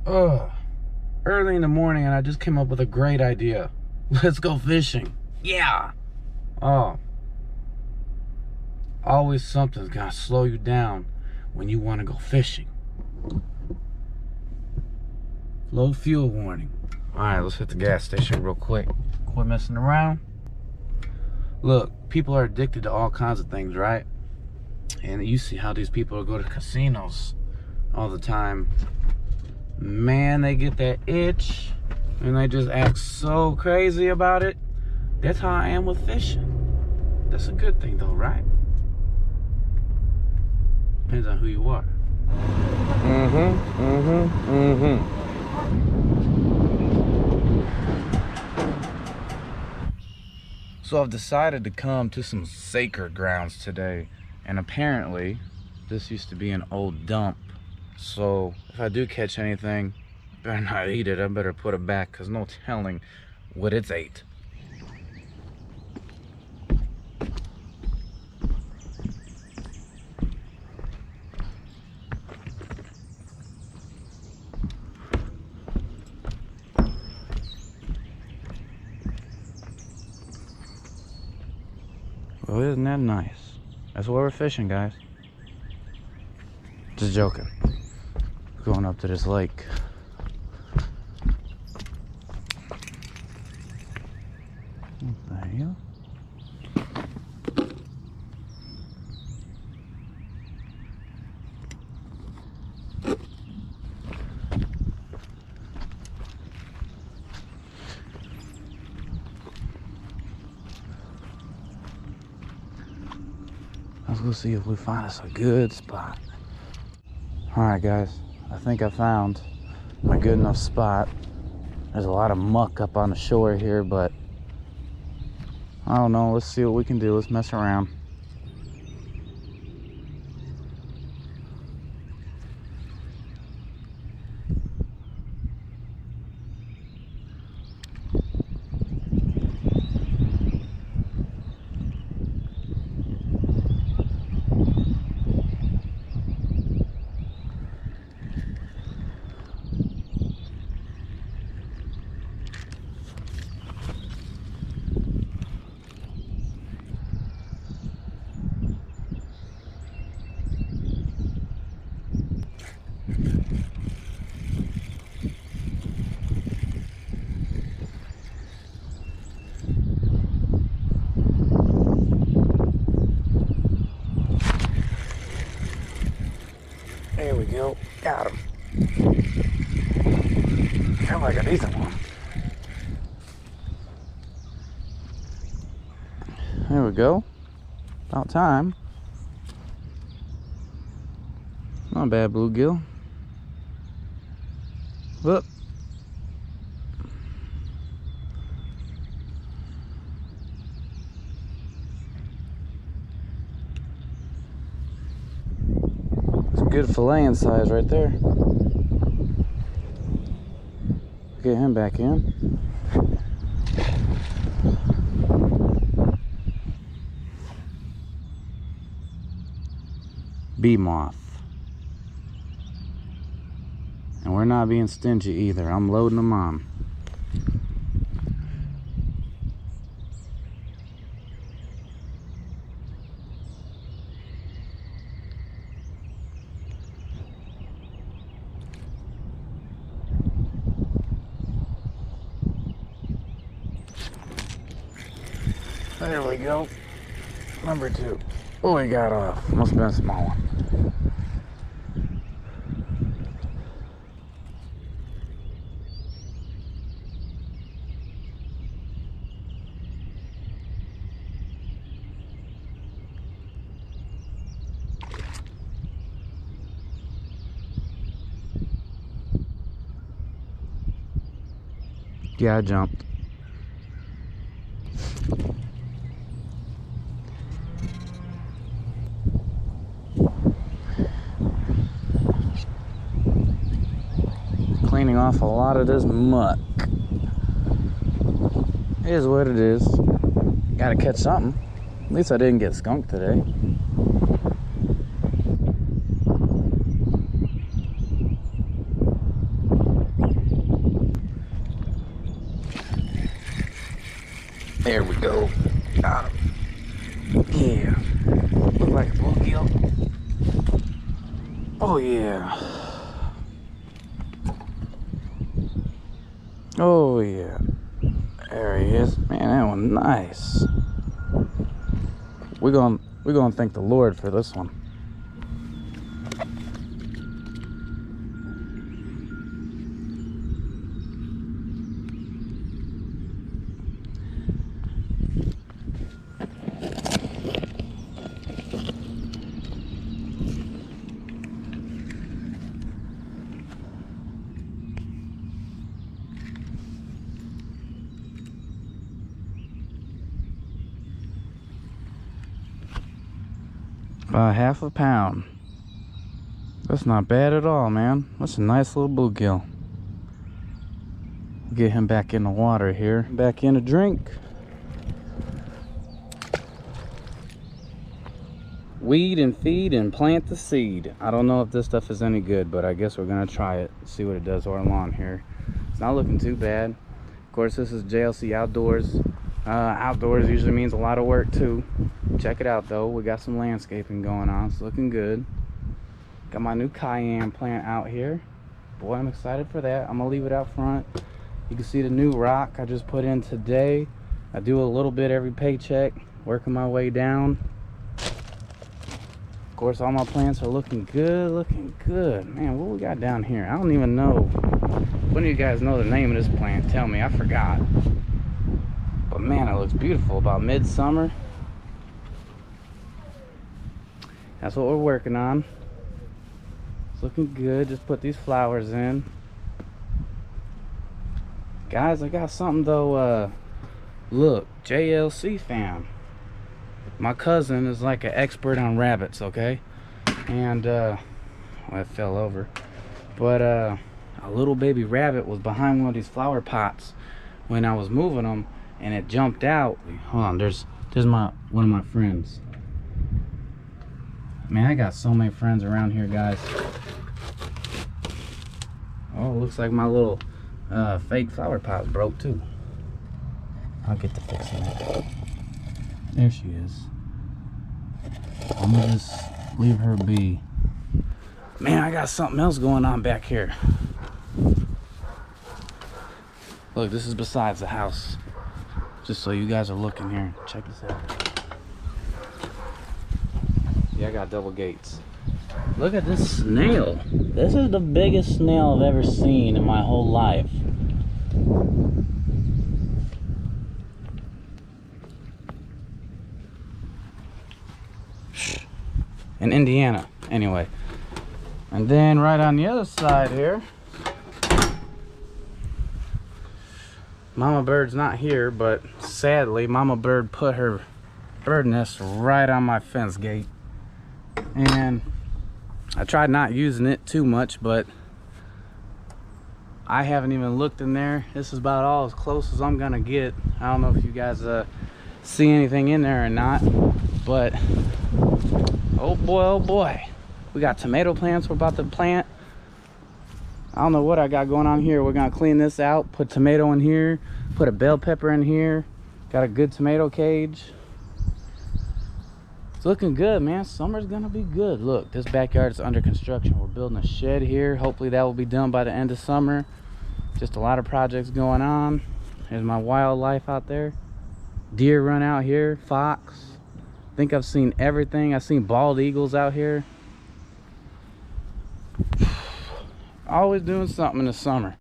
Early in the morning, and I just came up with a great idea. Let's go fishing. Yeah. Oh. Always something's gonna slow you down when you want to go fishing. Low fuel warning. Alright, let's hit the gas station real quick. Quit messing around. Look, people are addicted to all kinds of things, right? And you see how these people go to casinos all the time. Man, they get that itch and they just act so crazy about it. That's how I am with fishing. That's a good thing though, right? Depends on who you are. So I've decided to come to some sacred grounds today, and apparently this used to be an old dump. So if I do catch anything, I better not eat it. I better put it back, because no telling what it's ate. Well, isn't that nice? That's why we're fishing, guys. Just joking. Going up to this lake. What the hell? Let's go see if we find us a good spot. Alright guys, I think I found a good enough spot. There's a lot of muck up on the shore here, but I don't know. Let's see what we can do. Let's mess around. There we go. Got him. Kind of like a decent one. There we go. About time. Not bad, bluegill. Whoop. Good filleting size right there. Get him back in. Bee moth. And we're not being stingy either. I'm loading them on. There we go. Number 2. Oh, he got off. Must have been a small one. Yeah, I jumped. Cleaning off a lot of this muck. It is what it is. Gotta catch something. At least I didn't get skunked today. There we go. Got him. Yeah. Look like a bluegill. Oh yeah. Oh yeah. There he is. Man, that one nice. We're gonna thank the Lord for this one. About half a pound. That's not bad at all, man. That's a nice little bluegill. Get him back in the water here. Back in a drink. Weed and feed and plant the seed. I don't know if this stuff is any good, but I guess we're gonna try it. See what it does to our lawn here. It's not looking too bad. Of course, this is JLC Outdoors. Outdoors usually means a lot of work too. Check it out though. We got some landscaping going on. It's looking good. Got my new cayenne plant out here. Boy, I'm excited for that. I'm gonna leave it out front. You can see the new rock I just put in today. I do a little bit every paycheck, working my way down. Of course, all my plants are looking good, Man, what we got down here? I don't even know. When do you guys know the name of this plant? Tell me, I forgot. But man, it looks beautiful. About midsummer. That's what we're working on. It's looking good. Just put these flowers in. Guys, I got something though. Look, JLC fam. My cousin is like an expert on rabbits, okay? And well, it fell over. But a little baby rabbit was behind one of these flower pots when I was moving them, and it jumped out. Hold on, there's one of my friends. Man, I got so many friends around here, guys. Oh, looks like my little fake flower pot broke too. I'll get to fixing it. There she is. I'm gonna just leave her be. Man, I got something else going on back here. Look, this is besides the house. Just so you guys are looking here. Check this out. Yeah, I got double gates. Look at this snail. This is the biggest snail I've ever seen in my whole life. In Indiana, anyway. And then right on the other side here, Mama Bird's not here, but sadly Mama Bird put her bird nest right on my fence gate. And I tried not using it too much, but I haven't even looked in there. This is about all as close as I'm gonna get. I don't know if you guys see anything in there or not, but oh boy, we got tomato plants we're about to plant. I don't know what I got going on here. We're gonna clean this out, put tomato in here, put a bell pepper in here. Got a good tomato cage. It's looking good, man. Summer's gonna be good. Look, this backyard is under construction. We're building a shed here. Hopefully that will be done by the end of summer. Just a lot of projects going on. There's my wildlife out there. Deer run out here, fox. I think I've seen everything. I've seen bald eagles out here. Always doing something in the summer.